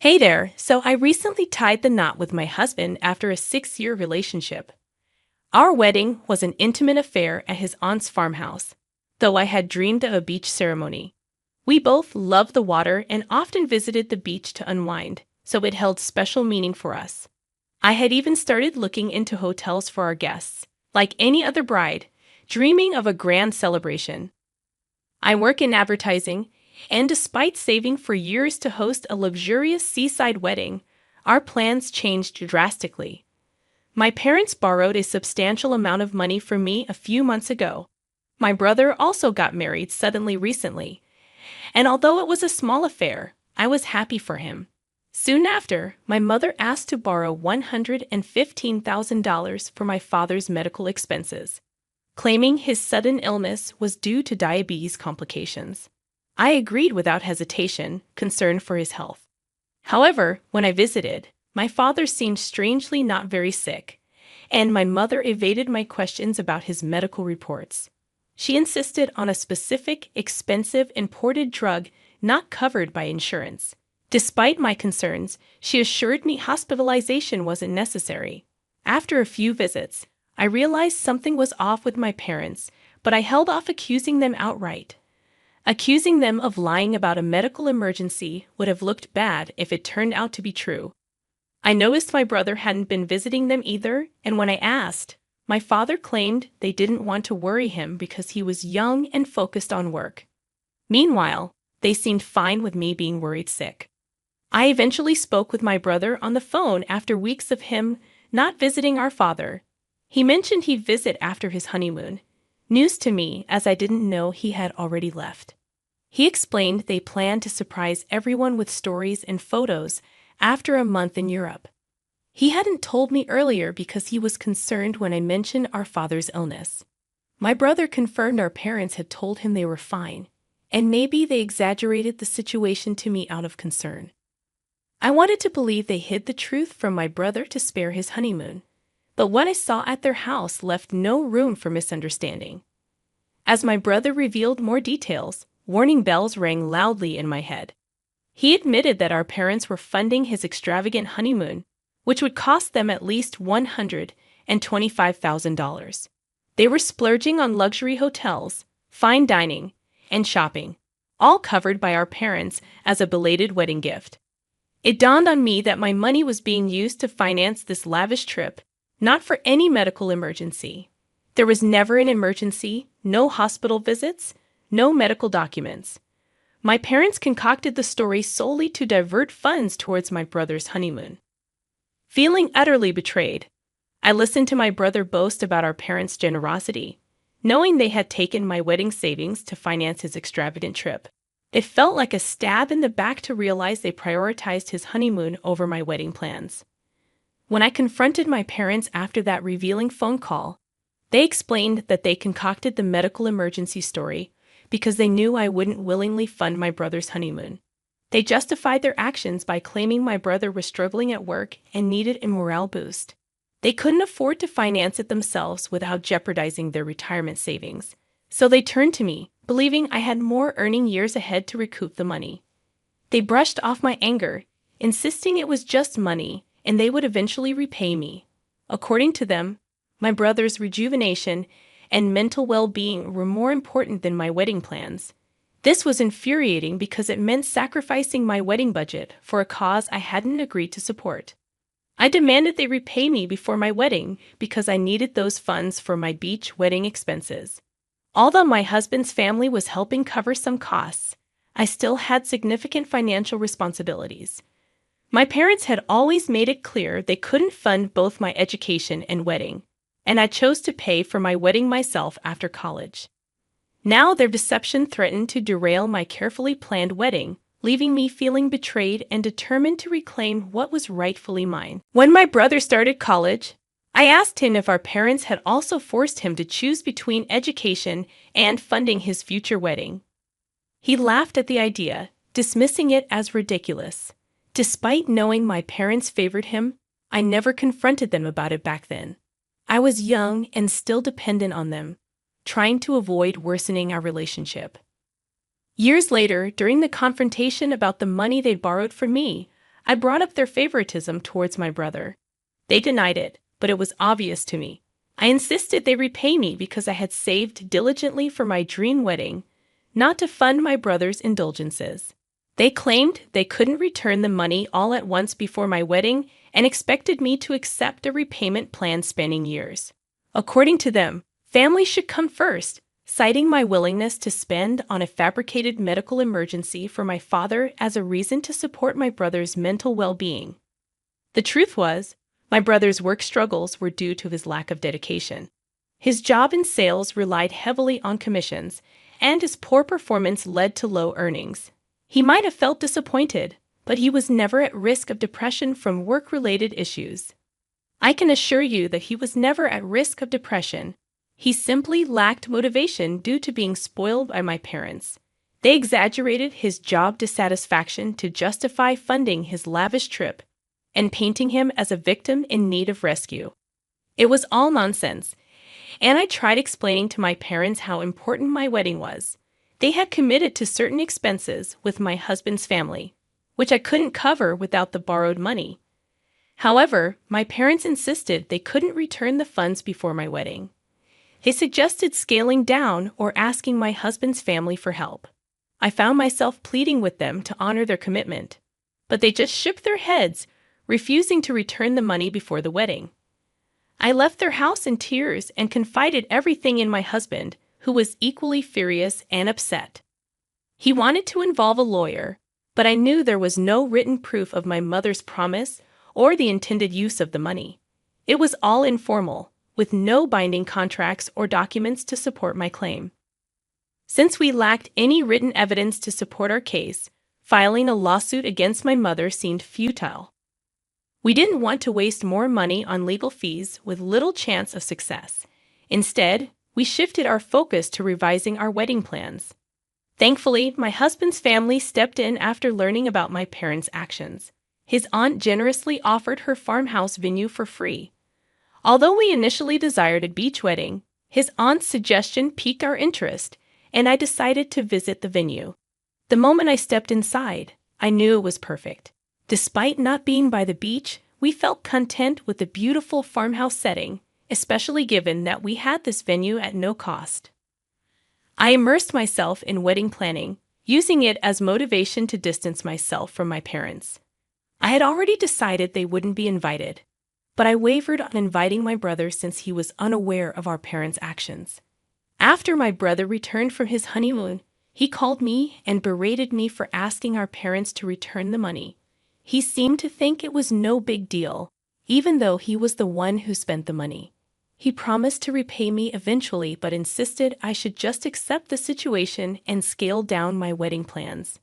Hey there, so I recently tied the knot with my husband after a 6-year relationship. Our wedding was an intimate affair at his aunt's farmhouse, though I had dreamed of a beach ceremony. We both loved the water and often visited the beach to unwind, so it held special meaning for us. I had even started looking into hotels for our guests, like any other bride, dreaming of a grand celebration. I work in advertising, and despite saving for years to host a luxurious seaside wedding, our plans changed drastically. My parents borrowed a substantial amount of money from me a few months ago. My brother also got married suddenly recently, and although it was a small affair, I was happy for him. Soon after, my mother asked to borrow $115,000 for my father's medical expenses, claiming his sudden illness was due to diabetes complications. I agreed without hesitation, concerned for his health. However, when I visited, my father seemed strangely not very sick, and my mother evaded my questions about his medical reports. She insisted on a specific, expensive, imported drug not covered by insurance. Despite my concerns, she assured me hospitalization wasn't necessary. After a few visits, I realized something was off with my parents, but I held off accusing them outright. Accusing them of lying about a medical emergency would have looked bad if it turned out to be true. I noticed my brother hadn't been visiting them either, and when I asked, my father claimed they didn't want to worry him because he was young and focused on work. Meanwhile, they seemed fine with me being worried sick. I eventually spoke with my brother on the phone after weeks of him not visiting our father. He mentioned he'd visit after his honeymoon. News to me, as I didn't know he had already left. He explained they planned to surprise everyone with stories and photos after a month in Europe. He hadn't told me earlier because he was concerned when I mentioned our father's illness. My brother confirmed our parents had told him they were fine, and maybe they exaggerated the situation to me out of concern. I wanted to believe they hid the truth from my brother to spare his honeymoon, but what I saw at their house left no room for misunderstanding. As my brother revealed more details, warning bells rang loudly in my head. He admitted that our parents were funding his extravagant honeymoon, which would cost them at least $125,000. They were splurging on luxury hotels, fine dining, and shopping, all covered by our parents as a belated wedding gift. It dawned on me that my money was being used to finance this lavish trip, not for any medical emergency. There was never an emergency, no hospital visits, no medical documents. My parents concocted the story solely to divert funds towards my brother's honeymoon. Feeling utterly betrayed, I listened to my brother boast about our parents' generosity, knowing they had taken my wedding savings to finance his extravagant trip. It felt like a stab in the back to realize they prioritized his honeymoon over my wedding plans. When I confronted my parents after that revealing phone call, they explained that they concocted the medical emergency story because they knew I wouldn't willingly fund my brother's honeymoon. They justified their actions by claiming my brother was struggling at work and needed a morale boost. They couldn't afford to finance it themselves without jeopardizing their retirement savings, so they turned to me, believing I had more earning years ahead to recoup the money. They brushed off my anger, insisting it was just money and they would eventually repay me. According to them, my brother's rejuvenation and mental well-being were more important than my wedding plans. This was infuriating because it meant sacrificing my wedding budget for a cause I hadn't agreed to support. I demanded they repay me before my wedding because I needed those funds for my beach wedding expenses. Although my husband's family was helping cover some costs, I still had significant financial responsibilities. My parents had always made it clear they couldn't fund both my education and wedding, and I chose to pay for my wedding myself after college. Now their deception threatened to derail my carefully planned wedding, leaving me feeling betrayed and determined to reclaim what was rightfully mine. When my brother started college, I asked him if our parents had also forced him to choose between education and funding his future wedding. He laughed at the idea, dismissing it as ridiculous. Despite knowing my parents favored him, I never confronted them about it back then. I was young and still dependent on them, trying to avoid worsening our relationship. Years later, during the confrontation about the money they'd borrowed from me, I brought up their favoritism towards my brother. They denied it, but it was obvious to me. I insisted they repay me because I had saved diligently for my dream wedding, not to fund my brother's indulgences. They claimed they couldn't return the money all at once before my wedding and expected me to accept a repayment plan spanning years. According to them, family should come first, citing my willingness to spend on a fabricated medical emergency for my father as a reason to support my brother's mental well-being. The truth was, my brother's work struggles were due to his lack of dedication. His job in sales relied heavily on commissions, and his poor performance led to low earnings. He might have felt disappointed, but he was never at risk of depression from work-related issues. I can assure you that he was never at risk of depression. He simply lacked motivation due to being spoiled by my parents. They exaggerated his job dissatisfaction to justify funding his lavish trip and painting him as a victim in need of rescue. It was all nonsense, and I tried explaining to my parents how important my wedding was. They had committed to certain expenses with my husband's family, which I couldn't cover without the borrowed money. However, my parents insisted they couldn't return the funds before my wedding. They suggested scaling down or asking my husband's family for help. I found myself pleading with them to honor their commitment, but they just shook their heads, refusing to return the money before the wedding. I left their house in tears and confided everything in my husband, who was equally furious and upset. He wanted to involve a lawyer, but I knew there was no written proof of my mother's promise or the intended use of the money. It was all informal, with no binding contracts or documents to support my claim. Since we lacked any written evidence to support our case, filing a lawsuit against my mother seemed futile. We didn't want to waste more money on legal fees with little chance of success. Instead, we shifted our focus to revising our wedding plans. Thankfully, my husband's family stepped in after learning about my parents' actions. His aunt generously offered her farmhouse venue for free. Although we initially desired a beach wedding, his aunt's suggestion piqued our interest, and I decided to visit the venue. The moment I stepped inside, I knew it was perfect. Despite not being by the beach, we felt content with the beautiful farmhouse setting, especially given that we had this venue at no cost. I immersed myself in wedding planning, using it as motivation to distance myself from my parents. I had already decided they wouldn't be invited, but I wavered on inviting my brother since he was unaware of our parents' actions. After my brother returned from his honeymoon, he called me and berated me for asking our parents to return the money. He seemed to think it was no big deal, even though he was the one who spent the money. He promised to repay me eventually, but insisted I should just accept the situation and scale down my wedding plans.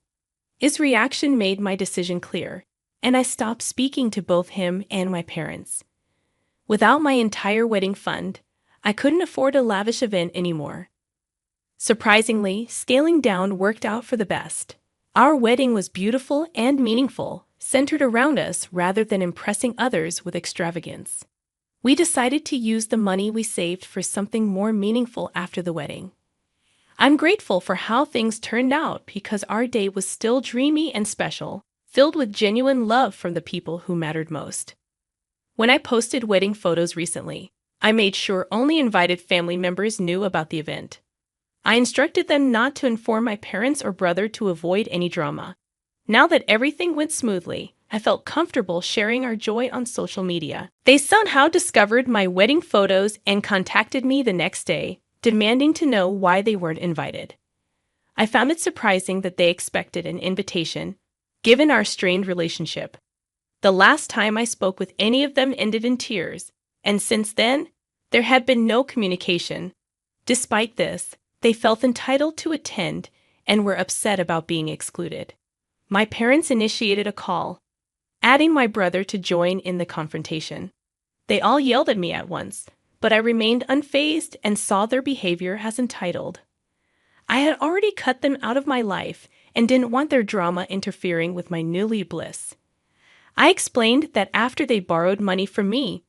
His reaction made my decision clear, and I stopped speaking to both him and my parents. Without my entire wedding fund, I couldn't afford a lavish event anymore. Surprisingly, scaling down worked out for the best. Our wedding was beautiful and meaningful, centered around us rather than impressing others with extravagance. We decided to use the money we saved for something more meaningful after the wedding. I'm grateful for how things turned out because our day was still dreamy and special, filled with genuine love from the people who mattered most. When I posted wedding photos recently, I made sure only invited family members knew about the event. I instructed them not to inform my parents or brother to avoid any drama. Now that everything went smoothly, I felt comfortable sharing our joy on social media. They somehow discovered my wedding photos and contacted me the next day, demanding to know why they weren't invited. I found it surprising that they expected an invitation, given our strained relationship. The last time I spoke with any of them ended in tears, and since then, there had been no communication. Despite this, they felt entitled to attend and were upset about being excluded. My parents initiated a call, adding my brother to join in the confrontation. They all yelled at me at once, but I remained unfazed and saw their behavior as entitled. I had already cut them out of my life and didn't want their drama interfering with my newly bliss. I explained that after they borrowed money from me,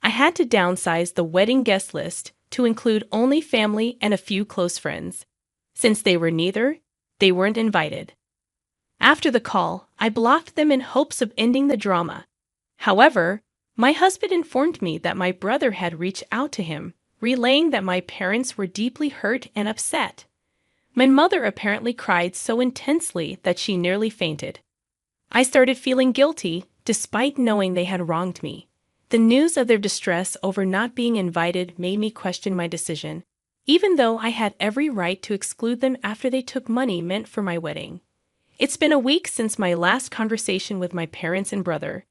I had to downsize the wedding guest list to include only family and a few close friends. Since they were neither, they weren't invited. After the call, I blocked them in hopes of ending the drama. However, my husband informed me that my brother had reached out to him, relaying that my parents were deeply hurt and upset. My mother apparently cried so intensely that she nearly fainted. I started feeling guilty, despite knowing they had wronged me. The news of their distress over not being invited made me question my decision, even though I had every right to exclude them after they took money meant for my wedding. It's been a week since my last conversation with my parents and brother,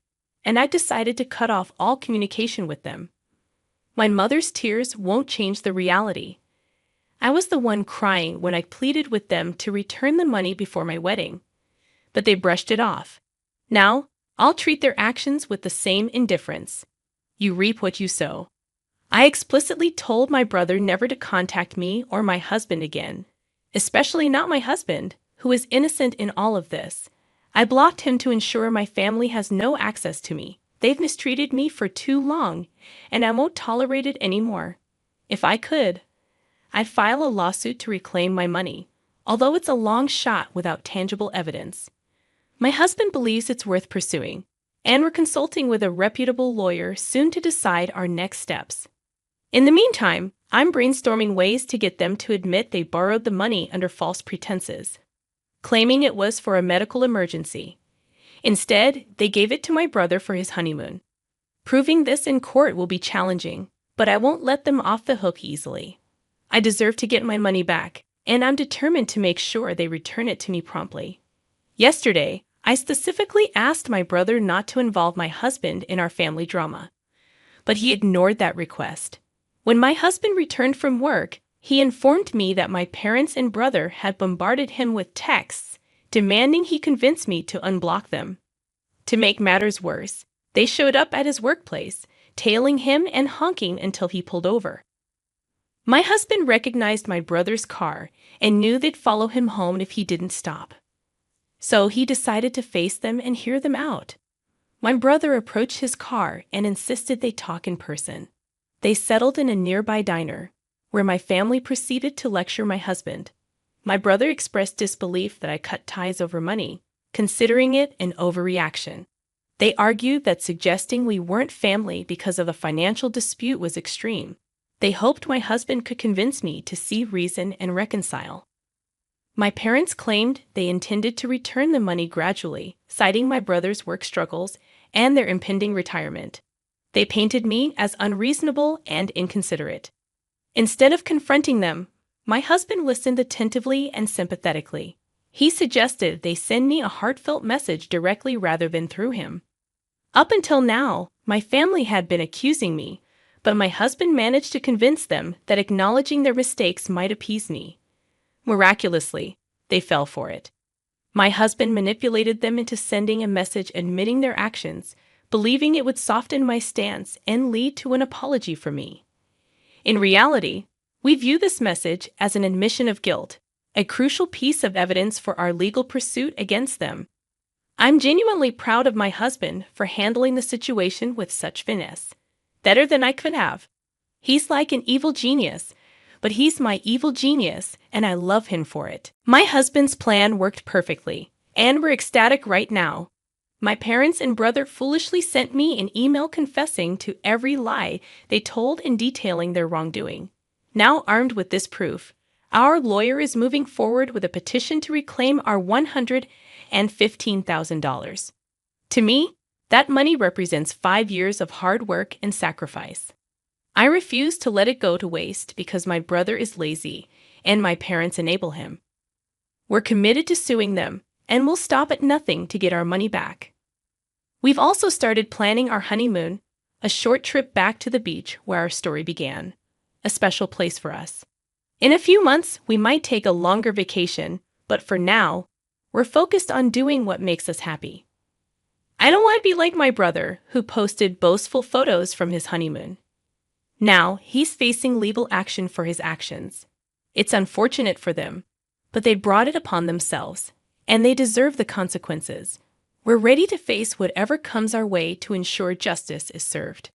and I've decided to cut off all communication with them. My mother's tears won't change the reality. I was the one crying when I pleaded with them to return the money before my wedding, but they brushed it off. Now, I'll treat their actions with the same indifference. You reap what you sow. I explicitly told my brother never to contact me or my husband again, especially not my husband, who is innocent in all of this. I blocked him to ensure my family has no access to me. They've mistreated me for too long, and I won't tolerate it anymore. If I could, I'd file a lawsuit to reclaim my money, although it's a long shot without tangible evidence. My husband believes it's worth pursuing, and we're consulting with a reputable lawyer soon to decide our next steps. In the meantime, I'm brainstorming ways to get them to admit they borrowed the money under false pretenses, claiming it was for a medical emergency. Instead, they gave it to my brother for his honeymoon. Proving this in court will be challenging, but I won't let them off the hook easily. I deserve to get my money back, and I'm determined to make sure they return it to me promptly. Yesterday, I specifically asked my brother not to involve my husband in our family drama, but he ignored that request. When my husband returned from work, he informed me that my parents and brother had bombarded him with texts, demanding he convince me to unblock them. To make matters worse, they showed up at his workplace, tailing him and honking until he pulled over. My husband recognized my brother's car and knew they'd follow him home if he didn't stop. So he decided to face them and hear them out. My brother approached his car and insisted they talk in person. They settled in a nearby diner, where my family proceeded to lecture my husband. My brother expressed disbelief that I cut ties over money, considering it an overreaction. They argued that suggesting we weren't family because of a financial dispute was extreme. They hoped my husband could convince me to see reason and reconcile. My parents claimed they intended to return the money gradually, citing my brother's work struggles and their impending retirement. They painted me as unreasonable and inconsiderate. Instead of confronting them, my husband listened attentively and sympathetically. He suggested they send me a heartfelt message directly rather than through him. Up until now, my family had been accusing me, but my husband managed to convince them that acknowledging their mistakes might appease me. Miraculously, they fell for it. My husband manipulated them into sending a message admitting their actions, believing it would soften my stance and lead to an apology for me. In reality, we view this message as an admission of guilt, a crucial piece of evidence for our legal pursuit against them. I'm genuinely proud of my husband for handling the situation with such finesse. Better than I could have. He's like an evil genius, but he's my evil genius, and I love him for it. My husband's plan worked perfectly, and we're ecstatic right now. My parents and brother foolishly sent me an email confessing to every lie they told and detailing their wrongdoing. Now armed with this proof, our lawyer is moving forward with a petition to reclaim our $115,000. To me, that money represents 5 years of hard work and sacrifice. I refuse to let it go to waste because my brother is lazy and my parents enable him. We're committed to suing them, and we'll stop at nothing to get our money back. We've also started planning our honeymoon, a short trip back to the beach where our story began, a special place for us. In a few months, we might take a longer vacation, but for now, we're focused on doing what makes us happy. I don't want to be like my brother, who posted boastful photos from his honeymoon. Now, he's facing legal action for his actions. It's unfortunate for them, but they brought it upon themselves, and they deserve the consequences. We're ready to face whatever comes our way to ensure justice is served.